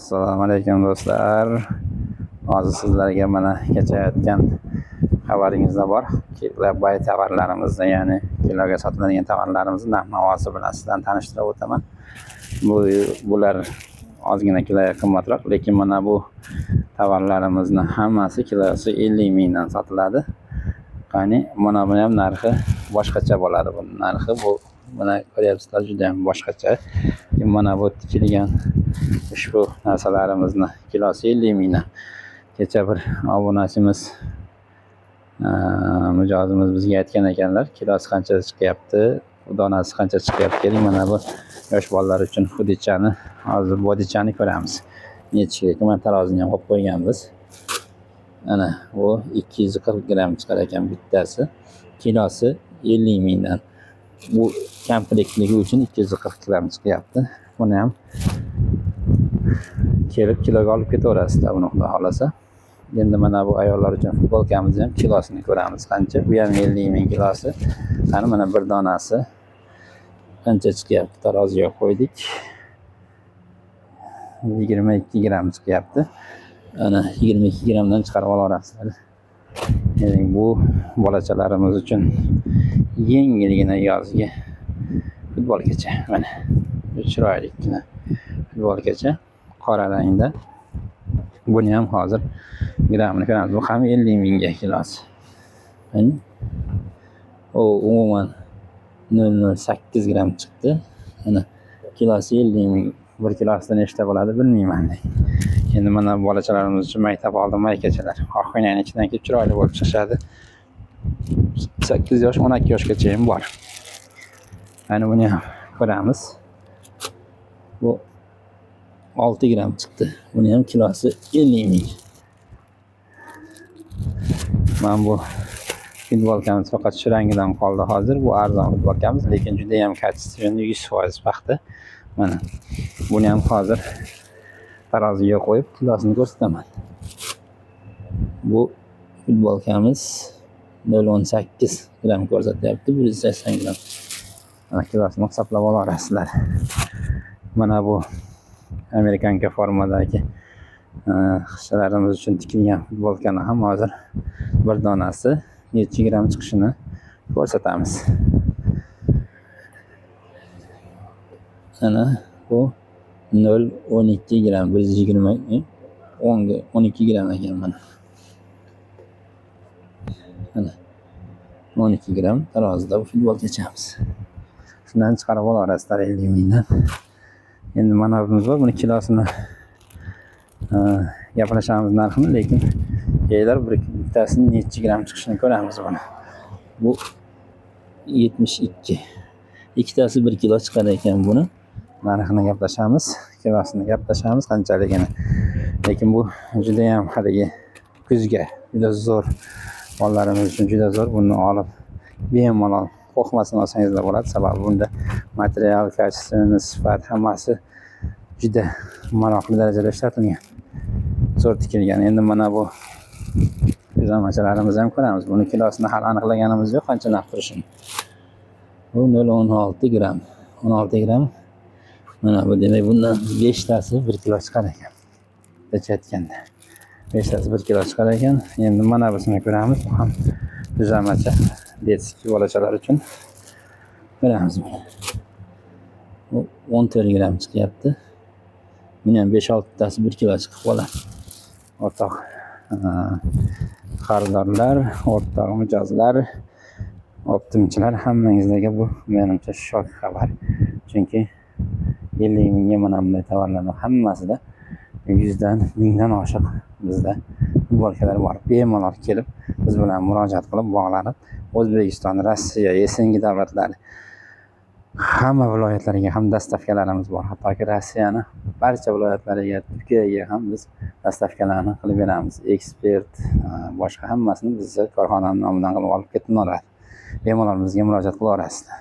Assalomu alaykum do'stlar. Hozir sizlarga mana kechayotgan xabaringizda bor. Kilobyte tovarlarimizni, ya'ni kiloga sotiladigan tovarlarimizni narx-navosi bilan sizlarni tanishtirib o'taman. Bular ozgina kiloga qimmatroq, lekin mana bu tovarlarimizni hammasi kilosi 50 mingdan sotiladi. Qani, mana buni ham narxi boshqacha bo'ladi. Bu narxi mana ko'ryapsizlar, juda ham boshqacha. Mana bu tikilgan ushbu narsalarimizni kilosi 50 mingdan. Kecha bir obunachimiz mijozimiz bizga aytgan ekanlar, kilosi qancha chiqyapti, donasi qancha chiqyapti. Keling, mana bu yosh bolalar uchun xudichani, hozir bodichani ko'ramiz. Nechiga mana tarozini ham qo'yib qo'yganmiz. Ana bu 240 gram chiqar ekan bittasi. Kilosi 50 mingdan. Bu komplektniki uchun 240 gram chiqyapti. Buni ham kelib kiloga olib ketaverasizlar, buni xudo xolasa. Endi mana bu ayollar uchun futbolkamizni ham kilosini ko'ramiz qancha. Bu ham 50 ming kilosi. Qani mana bir donasi qancha chiqyapti, taroziga qo'ydik. 22 gram chiqyapti. Ana 22 gramdan chiqarib olaverasizlar. Ya'ni bu bolachalarimiz uchun yengilgina yozgi futbolkacha. Mana chiroyligina futbolkacha qora rangda. Buni ham hozir gramini ko'ramiz. Bu ham 50 mingga kilosi. Umuman 0.08 gram chiqdi. Mana kilosi 50 ming. 1 kilosidan nechta bo'ladi bilmayman. Endi mana bolachalarimiz uchun maktab oldi maykachalar. Oxxo'ynaning ichidan kelib chiroyli bo'lib chiqishadi. 8 yosh, 12 yoshgacha ham bor. Mana buni ham ko'ramiz. Bu 6 gram chiqdi. Buni ham kilosi 50 ming. Mana bu futbolkamiz faqat shu rangidan qoldi hozir. Bu arzon futbolkamiz, lekin juda ham kачественный 100% paxta. Mana buni ham hozir taroziga qo'yib kilosini ko'rsataman. Bu futbolkamiz 0.18 gram ko'rsatyapti, 180 gram. Mana kilosini hisoblab olasizlar. Mana bu Amerikanka formadagi qizchalarimiz uchun tikilgan futbolkani ham hozir bir donasi necha gram chiqishini ko'rsatamiz. Ana bu 0.12 gram, 120 12 gram ekan mana. Mana 12 gram tarozida bu futbolkachamiz. Shundan chiqarib olasizlar 50 mingdan. Endi mana bunimiz bor, buni kilosini gaplashamiz narxini, lekin keyinlar bittasining necha gram chiqishini ko'ramiz buni. Bu 72. Ikkitasi 1 kilo chiqar ekan buni. Narxini gaplashamiz, kilosini gaplashamiz qanchaligini. Lekin bu juda ham haligi kuzga juda zo'r, bolalarimiz uchun juda zo'r. Buni olib bemalol qo'rqmasdan olsangizlar bo'ladi. Sababi bunda material, kачественный, sifat hammasi juda maroqli darajada ishlatilgan. Zo'r tikilgan. Endi mana bu pijamachalarimizni ham ko'ramiz. Buni kilosini hali aniqlaganimiz yo'q, qancha narx turishini. Bu 0.16 gram. 16 gram. Mana bu demak bundan 5 tasi 1 kilo chiqar ekan. Aytganda 5 tasi 1 kilo chiqar ekan. Endi mana busini ko'ramiz. Bu ham pijamacha, detskiy bolachalar uchun ko'ramiz buni. Bu 14 gram chiqyapti. Buni ham 5-6 tasi 1 kilo chiqib qoladi. O'rtoq xaridorlar, o'rtoq mijozlar, optimchilar, hammangizlarga bu menimcha shok xabar. Chunki 50 mingga mana bunday tovarlarning hammasida 100 dan 1000 dan oshiq bizda futbolkalar bor. Bemalol kelib biz bilan murojaat qilib bog'lanib, O'zbekiston, Rossiya, Yesengi davlatlari hamma viloyatlariga ham dastavkalarimiz bor. Hattoki Rossiyani barcha viloyatlariga, Turkiyaga ham biz dastavkalarni qilib beramiz. Ekspert, boshqa hammasini biz korxonaning nomidan qilib olib ketiladi. Bemalol bizga murojaat qilaverasizlar.